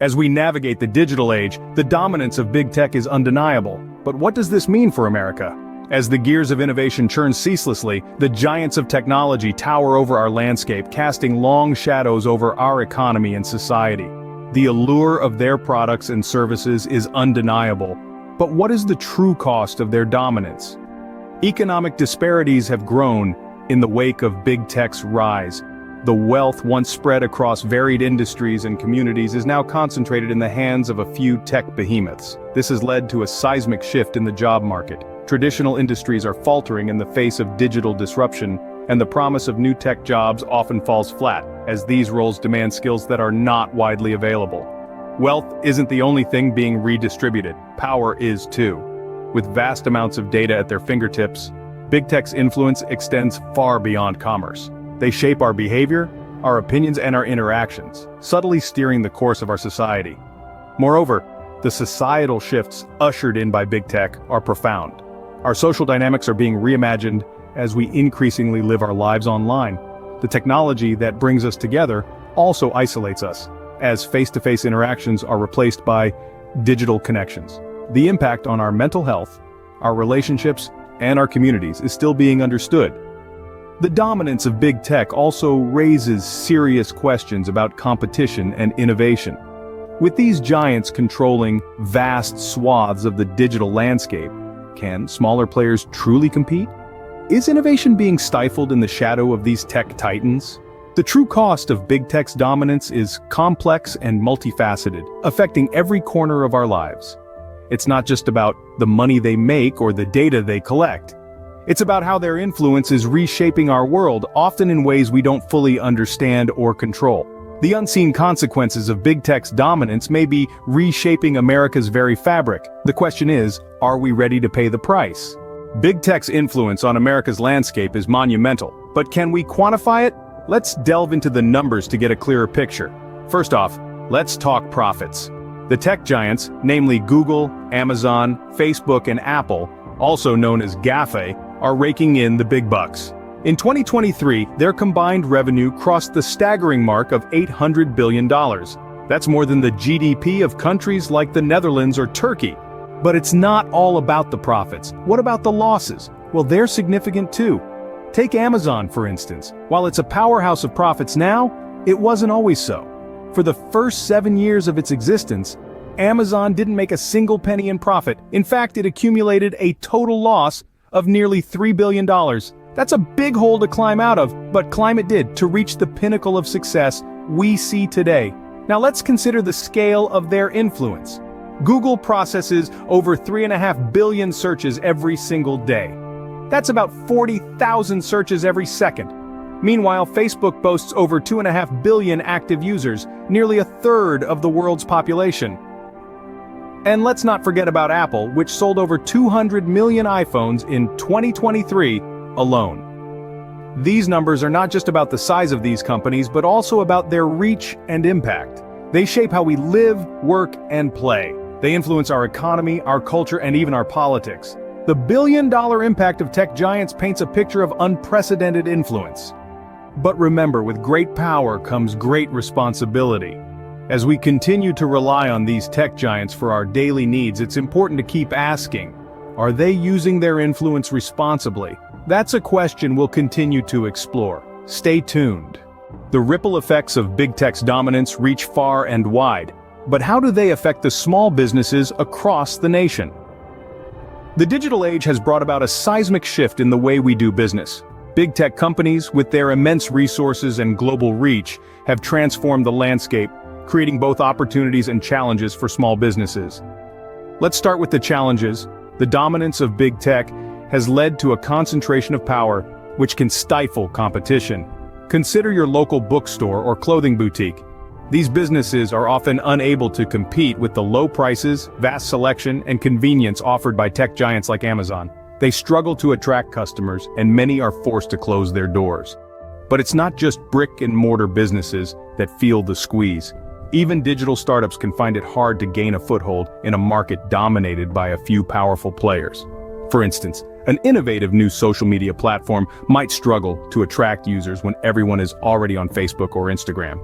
As we navigate the digital age, the dominance of big tech is undeniable. But what does this mean for America? As the gears of innovation churn ceaselessly, the giants of technology tower over our landscape, casting long shadows over our economy and society. The allure of their products and services is undeniable. But what is the true cost of their dominance? Economic disparities have grown in the wake of big tech's rise. The wealth once spread across varied industries and communities is now concentrated in the hands of a few tech behemoths. This has led to a seismic shift in the job market. Traditional industries are faltering in the face of digital disruption, and the promise of new tech jobs often falls flat, as these roles demand skills that are not widely available. Wealth isn't the only thing being redistributed, power is too. With vast amounts of data at their fingertips, big tech's influence extends far beyond commerce. They shape our behavior, our opinions, and our interactions, subtly steering the course of our society. Moreover, the societal shifts ushered in by big tech are profound. Our social dynamics are being reimagined as we increasingly live our lives online. The technology that brings us together also isolates us, as face-to-face interactions are replaced by digital connections. The impact on our mental health, our relationships, and our communities is still being understood. The dominance of big tech also raises serious questions about competition and innovation. With these giants controlling vast swaths of the digital landscape, can smaller players truly compete? Is innovation being stifled in the shadow of these tech titans? The true cost of big tech's dominance is complex and multifaceted, affecting every corner of our lives. It's not just about the money they make or the data they collect. It's about how their influence is reshaping our world, often in ways we don't fully understand or control. The unseen consequences of big tech's dominance may be reshaping America's very fabric. The question is, are we ready to pay the price? Big tech's influence on America's landscape is monumental, but can we quantify it? Let's delve into the numbers to get a clearer picture. First off, let's talk profits. The tech giants, namely Google, Amazon, Facebook, and Apple, also known as GAFA, are raking in the big bucks. In 2023, their combined revenue crossed the staggering mark of $800 billion. That's more than the GDP of countries like the Netherlands or Turkey. But it's not all about the profits. What about the losses? Well, they're significant too. Take Amazon, for instance. While it's a powerhouse of profits now, it wasn't always so. For the first 7 years of its existence, Amazon didn't make a single penny in profit. In fact, it accumulated a total loss of nearly $3 billion. That's a big hole to climb out of, but climb it did to reach the pinnacle of success we see today. Now let's consider the scale of their influence. Google processes over 3.5 billion searches every single day. That's about 40,000 searches every second. Meanwhile, Facebook boasts over 2.5 billion active users, nearly a third of the world's population. And let's not forget about Apple, which sold over 200 million iPhones in 2023 alone. These numbers are not just about the size of these companies, but also about their reach and impact. They shape how we live, work, and play. They influence our economy, our culture, and even our politics. The billion-dollar impact of tech giants paints a picture of unprecedented influence. But remember, with great power comes great responsibility. As we continue to rely on these tech giants for our daily needs, it's important to keep asking, are they using their influence responsibly? That's a question we'll continue to explore. Stay tuned. The ripple effects of big tech's dominance reach far and wide, but how do they affect the small businesses across the nation? The digital age has brought about a seismic shift in the way we do business. Big tech companies, with their immense resources and global reach, have transformed the landscape, creating both opportunities and challenges for small businesses. Let's start with the challenges. The dominance of big tech has led to a concentration of power, which can stifle competition. Consider your local bookstore or clothing boutique. These businesses are often unable to compete with the low prices, vast selection, and convenience offered by tech giants like Amazon. They struggle to attract customers, and many are forced to close their doors. But it's not just brick-and-mortar businesses that feel the squeeze. Even digital startups can find it hard to gain a foothold in a market dominated by a few powerful players. For instance, an innovative new social media platform might struggle to attract users when everyone is already on Facebook or Instagram.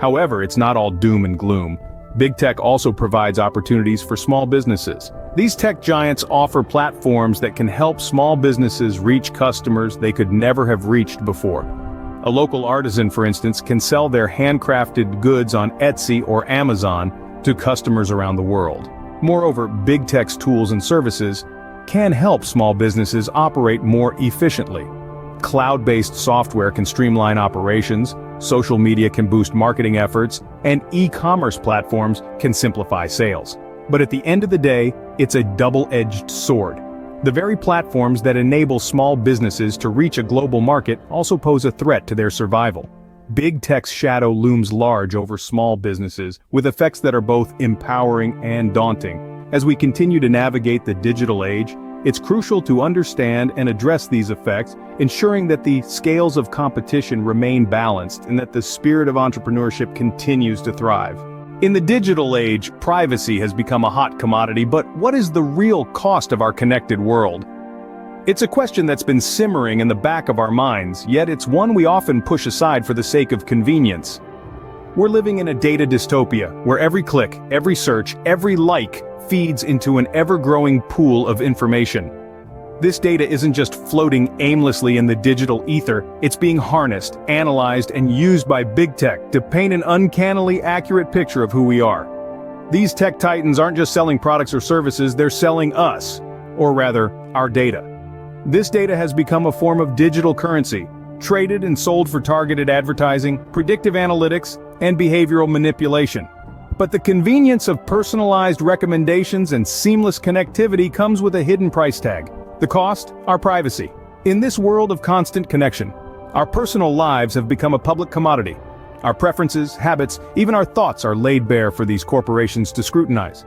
However, it's not all doom and gloom. Big tech also provides opportunities for small businesses. These tech giants offer platforms that can help small businesses reach customers they could never have reached before. A local artisan, for instance, can sell their handcrafted goods on Etsy or Amazon to customers around the world. Moreover, big tech's tools and services can help small businesses operate more efficiently. Cloud-based software can streamline operations, social media can boost marketing efforts, and e-commerce platforms can simplify sales. But at the end of the day, it's a double-edged sword. The very platforms that enable small businesses to reach a global market also pose a threat to their survival. Big tech's shadow looms large over small businesses, with effects that are both empowering and daunting. As we continue to navigate the digital age, it's crucial to understand and address these effects, ensuring that the scales of competition remain balanced and that the spirit of entrepreneurship continues to thrive. In the digital age, privacy has become a hot commodity, but what is the real cost of our connected world? It's a question that's been simmering in the back of our minds, yet it's one we often push aside for the sake of convenience. We're living in a data dystopia, where every click, every search, every like feeds into an ever-growing pool of information. This data isn't just floating aimlessly in the digital ether, it's being harnessed, analyzed, and used by big tech to paint an uncannily accurate picture of who we are. These tech titans aren't just selling products or services, they're selling us, or rather, our data. This data has become a form of digital currency, traded and sold for targeted advertising, predictive analytics, and behavioral manipulation. But the convenience of personalized recommendations and seamless connectivity comes with a hidden price tag. The cost? Our privacy. In this world of constant connection, our personal lives have become a public commodity. Our preferences, habits, even our thoughts are laid bare for these corporations to scrutinize.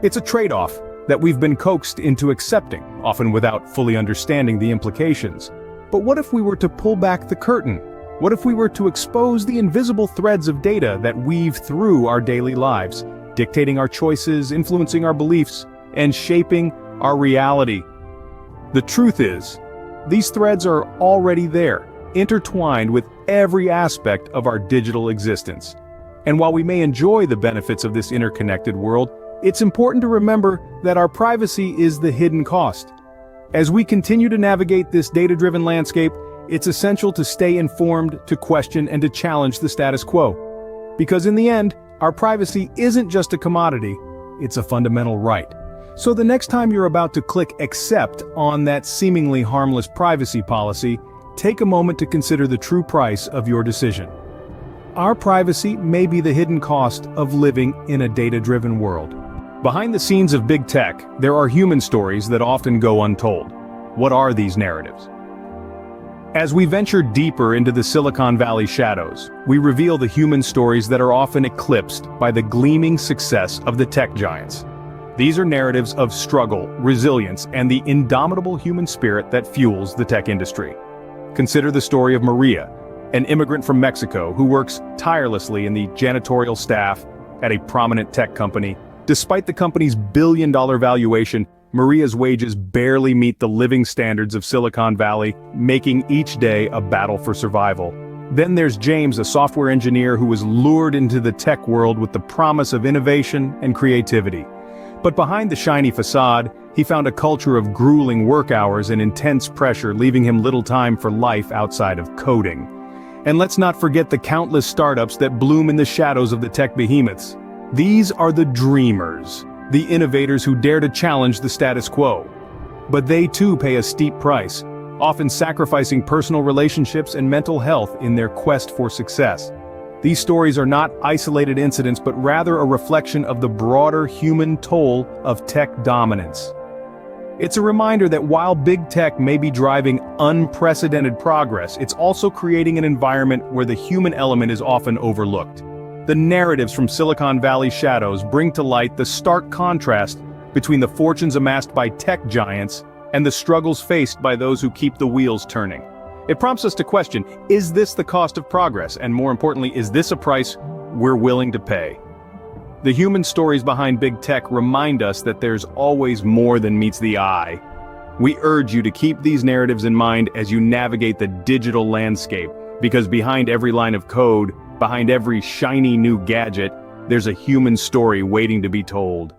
It's a trade-off that we've been coaxed into accepting, often without fully understanding the implications. But what if we were to pull back the curtain? What if we were to expose the invisible threads of data that weave through our daily lives, dictating our choices, influencing our beliefs, and shaping our reality? The truth is, these threads are already there, intertwined with every aspect of our digital existence. And while we may enjoy the benefits of this interconnected world, it's important to remember that our privacy is the hidden cost. As we continue to navigate this data-driven landscape, it's essential to stay informed, to question, and to challenge the status quo. Because in the end, our privacy isn't just a commodity, it's a fundamental right. So the next time you're about to click accept on that seemingly harmless privacy policy, take a moment to consider the true price of your decision. Our privacy may be the hidden cost of living in a data-driven world. Behind the scenes of big tech, there are human stories that often go untold. What are these narratives? As we venture deeper into the Silicon Valley shadows, we reveal the human stories that are often eclipsed by the gleaming success of the tech giants. These are narratives of struggle, resilience, and the indomitable human spirit that fuels the tech industry. Consider the story of Maria, an immigrant from Mexico who works tirelessly in the janitorial staff at a prominent tech company. Despite the company's billion-dollar valuation, Maria's wages barely meet the living standards of Silicon Valley, making each day a battle for survival. Then there's James, a software engineer who was lured into the tech world with the promise of innovation and creativity. But behind the shiny facade, he found a culture of grueling work hours and intense pressure, leaving him little time for life outside of coding. And let's not forget the countless startups that bloom in the shadows of the tech behemoths. These are the dreamers, the innovators who dare to challenge the status quo. But they too pay a steep price, often sacrificing personal relationships and mental health in their quest for success. These stories are not isolated incidents, but rather a reflection of the broader human toll of tech dominance. It's a reminder that while big tech may be driving unprecedented progress, it's also creating an environment where the human element is often overlooked. The narratives from Silicon Valley shadows bring to light the stark contrast between the fortunes amassed by tech giants and the struggles faced by those who keep the wheels turning. It prompts us to question, is this the cost of progress? And more importantly, is this a price we're willing to pay? The human stories behind big tech remind us that there's always more than meets the eye. We urge you to keep these narratives in mind as you navigate the digital landscape, because behind every line of code, behind every shiny new gadget, there's a human story waiting to be told.